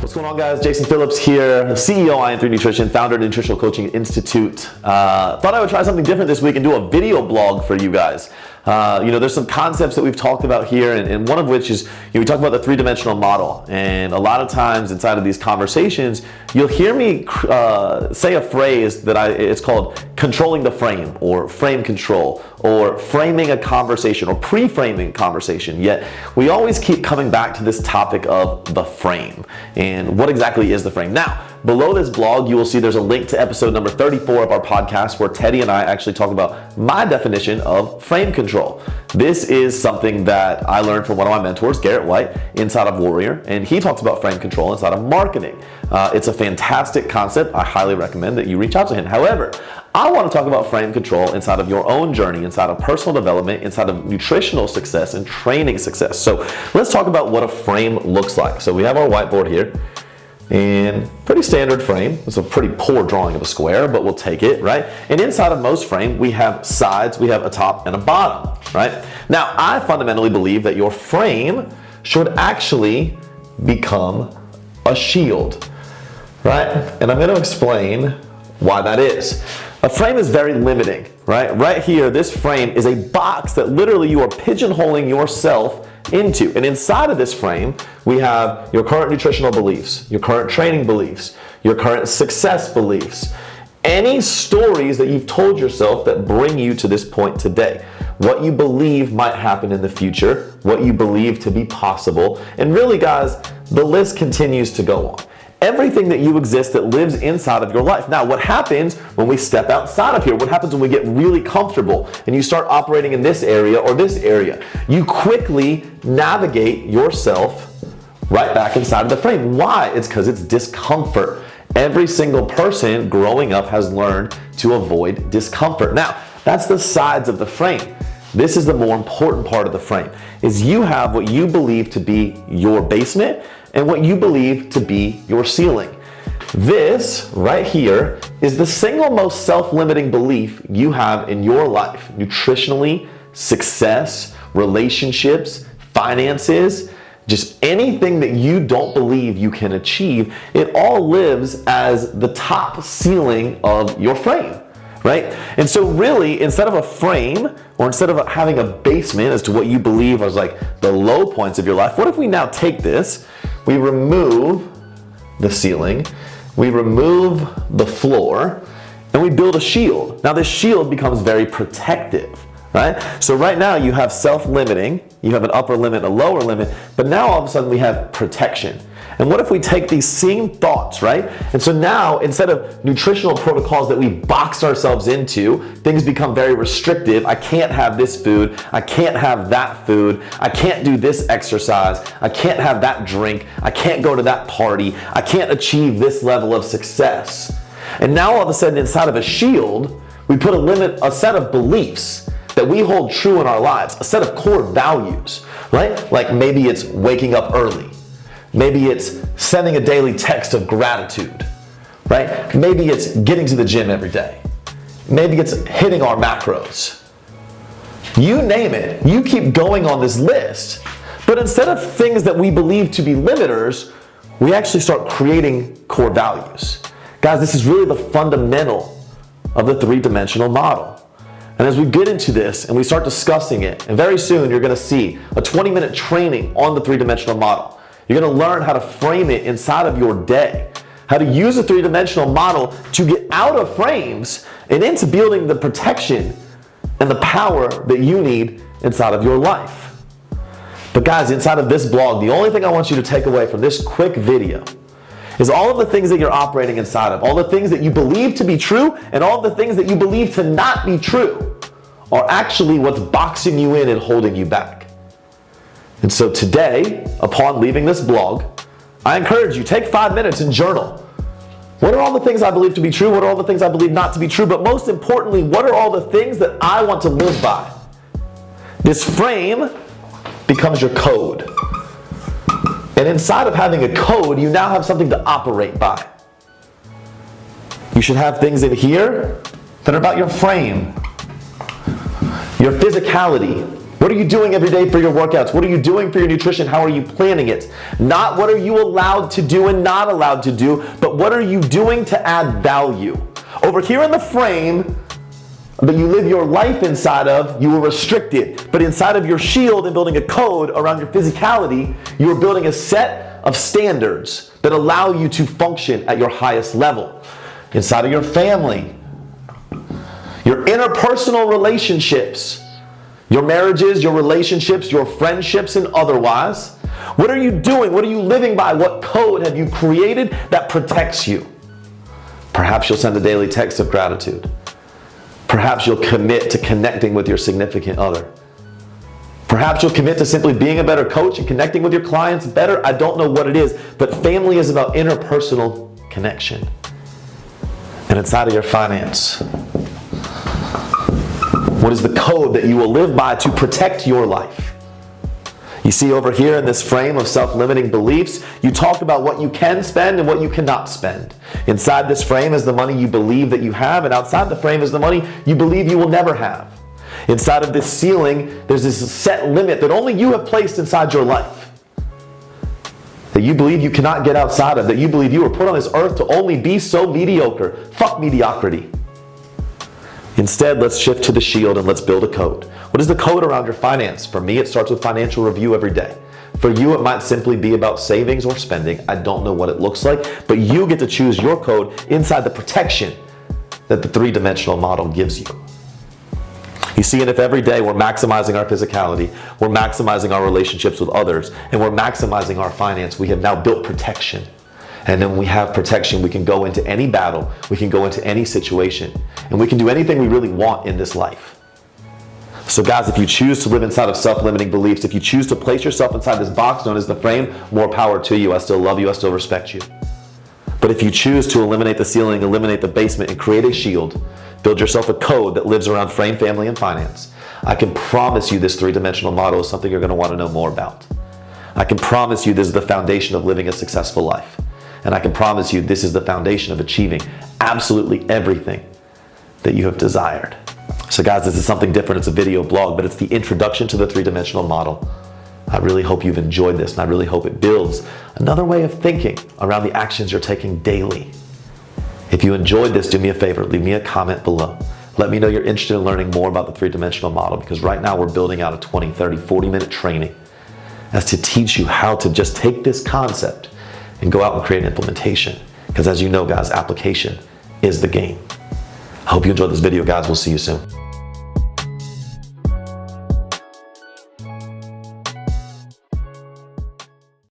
What's going on, guys? Jason Phillips here, CEO of IN3 Nutrition, founder of Nutritional Coaching Institute. Thought I would try something different this week and do a video blog for you guys. There's some concepts that we've talked about here, and one of which is, we talk about the three-dimensional model. And a lot of times inside of these conversations, you'll hear me say a phrase that it's called controlling the frame, or frame control, or framing a conversation, or pre-framing conversation. Yet we always keep coming back to this topic of the frame. And what exactly is the frame? Now, below this blog, you will see there's a link to episode number 34 of our podcast where Teddy and I actually talk about my definition of frame control. This is something that I learned from one of my mentors, Garrett White, inside of Warrior, and he talks about frame control inside of marketing. It's a fantastic concept. I highly recommend that you reach out to him. However, I want to talk about frame control inside of your own journey, inside of personal development, inside of nutritional success and training success. So let's talk about what a frame looks like. So we have our whiteboard here. And pretty standard frame. It's a pretty poor drawing of a square, but we'll take it, right? And inside of most frame, we have sides, we have a top and a bottom, right? Now, I fundamentally believe that your frame should actually become a shield, right? And I'm going to explain why that is. A frame is very limiting, right? Right here, this frame is a box that literally you are pigeonholing yourself into. And inside of this frame, we have your current nutritional beliefs, your current training beliefs, your current success beliefs, any stories that you've told yourself that bring you to this point today, what you believe might happen in the future, what you believe to be possible. And really, guys, the list continues to go on. Everything that you exist that lives inside of your life. Now, what happens when we step outside of here? What happens when we get really comfortable and you start operating in this area or this area? You quickly navigate yourself right back inside of the frame. Why? It's because it's discomfort. Every single person growing up has learned to avoid discomfort. Now, that's the sides of the frame. This is the more important part of the frame, is you have what you believe to be your basement and what you believe to be your ceiling. This right here is the single most self-limiting belief you have in your life, nutritionally, success, relationships, finances, just anything that you don't believe you can achieve. It all lives as the top ceiling of your frame, right? And so really, instead of a frame, or instead of having a basement as to what you believe is like the low points of your life, what if we now take this, we remove the ceiling, we remove the floor, and we build a shield. Now this shield becomes very protective, right? So right now you have self-limiting, you have an upper limit, a lower limit, but now all of a sudden we have protection. And what if we take these same thoughts, right? And so now, instead of nutritional protocols that we boxed ourselves into, things become very restrictive. I can't have this food. I can't have that food. I can't do this exercise. I can't have that drink. I can't go to that party. I can't achieve this level of success. And now all of a sudden, inside of a shield, we put a set of beliefs that we hold true in our lives, a set of core values, right? Like maybe it's waking up early. Maybe it's sending a daily text of gratitude, right? Maybe it's getting to the gym every day. Maybe it's hitting our macros. You name it, you keep going on this list, but instead of things that we believe to be limiters, we actually start creating core values. Guys, this is really the fundamental of the three-dimensional model. And as we get into this and we start discussing it, and very soon you're gonna see a 20-minute training on the three-dimensional model. You're gonna learn how to frame it inside of your day, how to use a three-dimensional model to get out of frames and into building the protection and the power that you need inside of your life. But guys, inside of this blog, the only thing I want you to take away from this quick video is all of the things that you're operating inside of, all the things that you believe to be true and all the things that you believe to not be true are actually what's boxing you in and holding you back. And so today, upon leaving this blog, I encourage you, take 5 minutes and journal. What are all the things I believe to be true? What are all the things I believe not to be true? But most importantly, what are all the things that I want to live by? This frame becomes your code. And inside of having a code, you now have something to operate by. You should have things in here that are about your frame, your physicality, What are you doing every day for your workouts? What are you doing for your nutrition? How are you planning it? Not what are you allowed to do and not allowed to do, but what are you doing to add value? Over here in the frame that you live your life inside of, you were restricted. But inside of your shield and building a code around your physicality, you are building a set of standards that allow you to function at your highest level. Inside of your family, your interpersonal relationships, your marriages, your relationships, your friendships, and otherwise. What are you doing? What are you living by? What code have you created that protects you? Perhaps you'll send a daily text of gratitude. Perhaps you'll commit to connecting with your significant other. Perhaps you'll commit to simply being a better coach and connecting with your clients better. I don't know what it is, but family is about interpersonal connection. And inside of your finance, what is the code that you will live by to protect your life? You see over here in this frame of self-limiting beliefs, you talk about what you can spend and what you cannot spend. Inside this frame is the money you believe that you have, and outside the frame is the money you believe you will never have. Inside of this ceiling, there's this set limit that only you have placed inside your life, that you believe you cannot get outside of, that you believe you were put on this earth to only be so mediocre. Fuck mediocrity. Instead, let's shift to the shield and let's build a code. What is the code around your finance? For me, it starts with financial review every day. For you, it might simply be about savings or spending. I don't know what it looks like, but you get to choose your code inside the protection that the three-dimensional model gives you. You see, and if every day we're maximizing our physicality, we're maximizing our relationships with others, and we're maximizing our finance, we have now built protection. And then when we have protection, we can go into any battle, we can go into any situation, and we can do anything we really want in this life. So guys, if you choose to live inside of self-limiting beliefs, if you choose to place yourself inside this box known as the frame, more power to you. I still love you, I still respect you. But if you choose to eliminate the ceiling, eliminate the basement, and create a shield, build yourself a code that lives around frame, family, and finance, I can promise you this three-dimensional model is something you're going to want to know more about. I can promise you this is the foundation of living a successful life. And I can promise you this is the foundation of achieving absolutely everything that you have desired. So guys, this is something different. It's a video blog, but it's the introduction to the three-dimensional model. I really hope you've enjoyed this, and I really hope it builds another way of thinking around the actions you're taking daily. If you enjoyed this, do me a favor, leave me a comment below. Let me know you're interested in learning more about the three-dimensional model, because right now we're building out a 20, 30, 40-minute training as to teach you how to just take this concept and go out and create an implementation. Because as you know, guys, application is the game. I hope you enjoyed this video, guys. We'll see you soon.